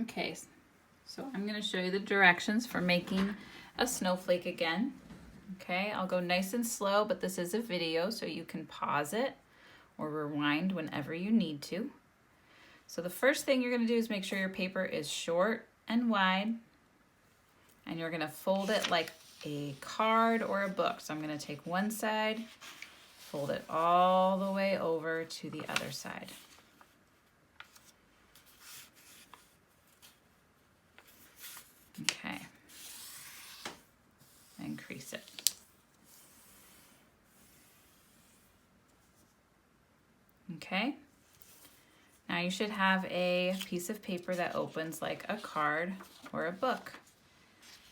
Okay, so I'm going to show you the directions for making a snowflake again. Okay, I'll go nice and slow, but this is a video, so you can pause it or rewind whenever you need to. So the first thing you're going to do is make sure your paper is short and wide, and you're going to fold it like a card or a book. So I'm going to take one side, fold it all the way over to the other side. Okay, increase it. Okay, now you should have a piece of paper that opens like a card or a book.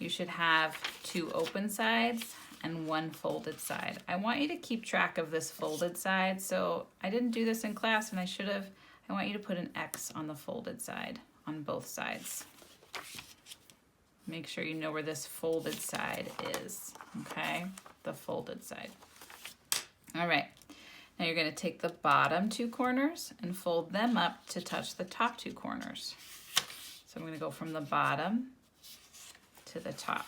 You should have two open sides and one folded side. I want you to keep track of this folded side, so I didn't do this in class and I should have. I want you to put an X on the folded side on both sides. Make sure you know where this folded side is, okay? The folded side. All right, now you're gonna take the bottom two corners and fold them up to touch the top two corners. So I'm gonna go from the bottom to the top.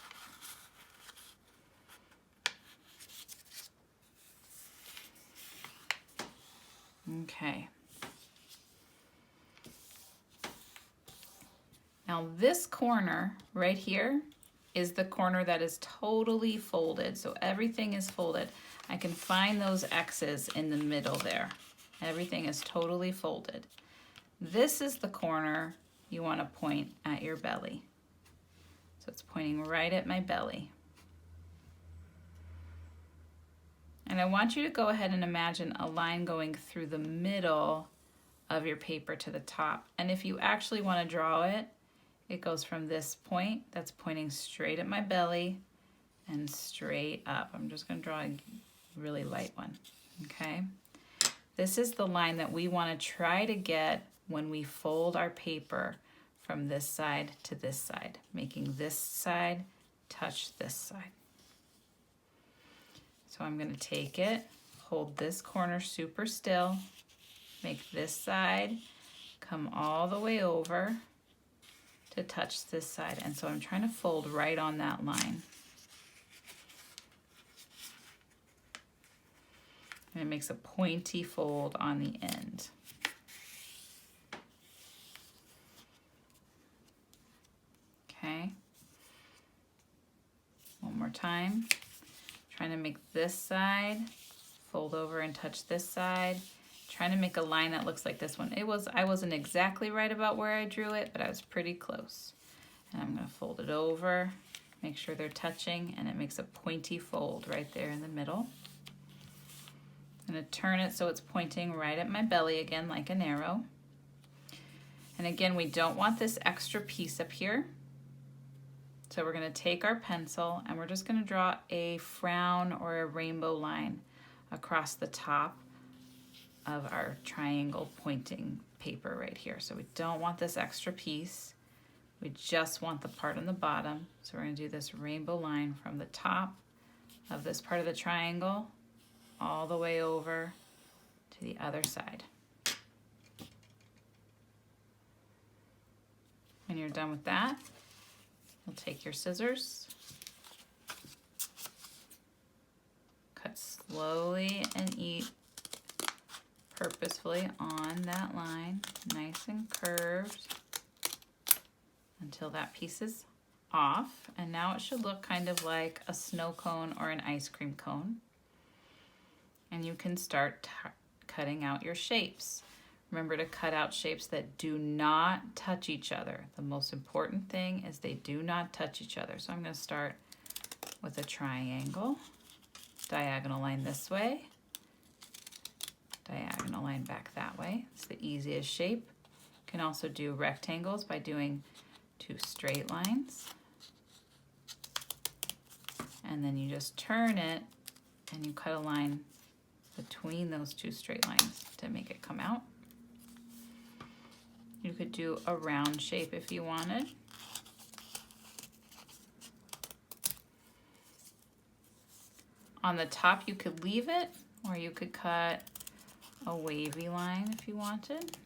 Okay. Now this corner right here is the corner that is totally folded. So everything is folded. I can find those X's in the middle there. Everything is totally folded. This is the corner you want to point at your belly. So it's pointing right at my belly. And I want you to go ahead and imagine a line going through the middle of your paper to the top. And if you actually want to draw it, it goes from this point that's pointing straight at my belly and straight up. I'm just going to draw a really light one, okay? This is the line that we want to try to get when we fold our paper from this side to this side, making this side touch this side. So I'm going to take it, hold this corner super still, make this side come all the way over to touch this side. And so I'm trying to fold right on that line. And it makes a pointy fold on the end. Okay. One more time. Trying to make this side fold over and touch this side. Trying to make a line that looks like this one. I wasn't exactly right about where I drew it, but I was pretty close. And I'm going to fold it over, make sure they're touching, and it makes a pointy fold right there in the middle. I'm going to turn it so it's pointing right at my belly again like an arrow. And again, we don't want this extra piece up here. So we're going to take our pencil and we're just going to draw a frown or a rainbow line across the top of our triangle pointing paper right here. So we don't want this extra piece. We just want the part on the bottom. So we're going to do this rainbow line from the top of this part of the triangle all the way over to the other side. When you're done with that, you'll take your scissors, cut slowly and eat purposefully on that line, nice and curved until that piece is off. And now it should look kind of like a snow cone or an ice cream cone. And you can start cutting out your shapes. Remember to cut out shapes that do not touch each other. The most important thing is they do not touch each other. So I'm going to start with a triangle, diagonal line this way, diagonal line back that way. It's the easiest shape. You can also do rectangles by doing two straight lines. And then you just turn it and you cut a line between those two straight lines to make it come out. You could do a round shape if you wanted. On the top you could leave it, or you could cut a wavy line if you wanted.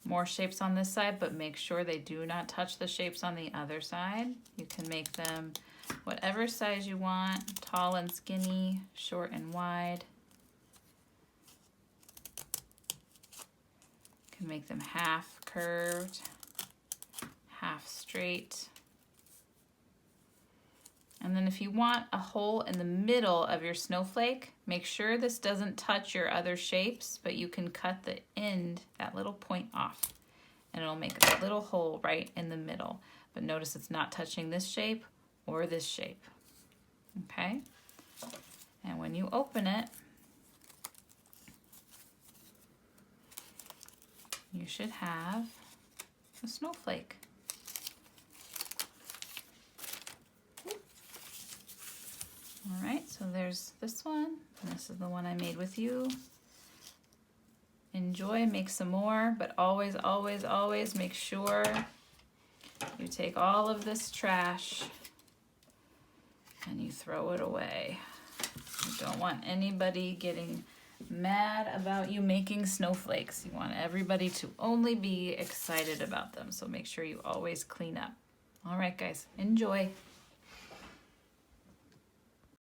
more shapes on this side, but make sure they do not touch the shapes on the other side. You can make them whatever size you want, tall and skinny, short and wide. You can make them half curved, half straight. And then if you want a hole in the middle of your snowflake, make sure this doesn't touch your other shapes, but you can cut the end, that little point off, and it'll make a little hole right in the middle. But notice it's not touching this shape or this shape, okay? And when you open it, you should have a snowflake. All right, so there's this one, and this is the one I made with you. Enjoy, make some more, but always, always, always make sure you take all of this trash and you throw it away. You don't want anybody getting mad about you making snowflakes. You want everybody to only be excited about them, so make sure you always clean up. All right, guys, enjoy.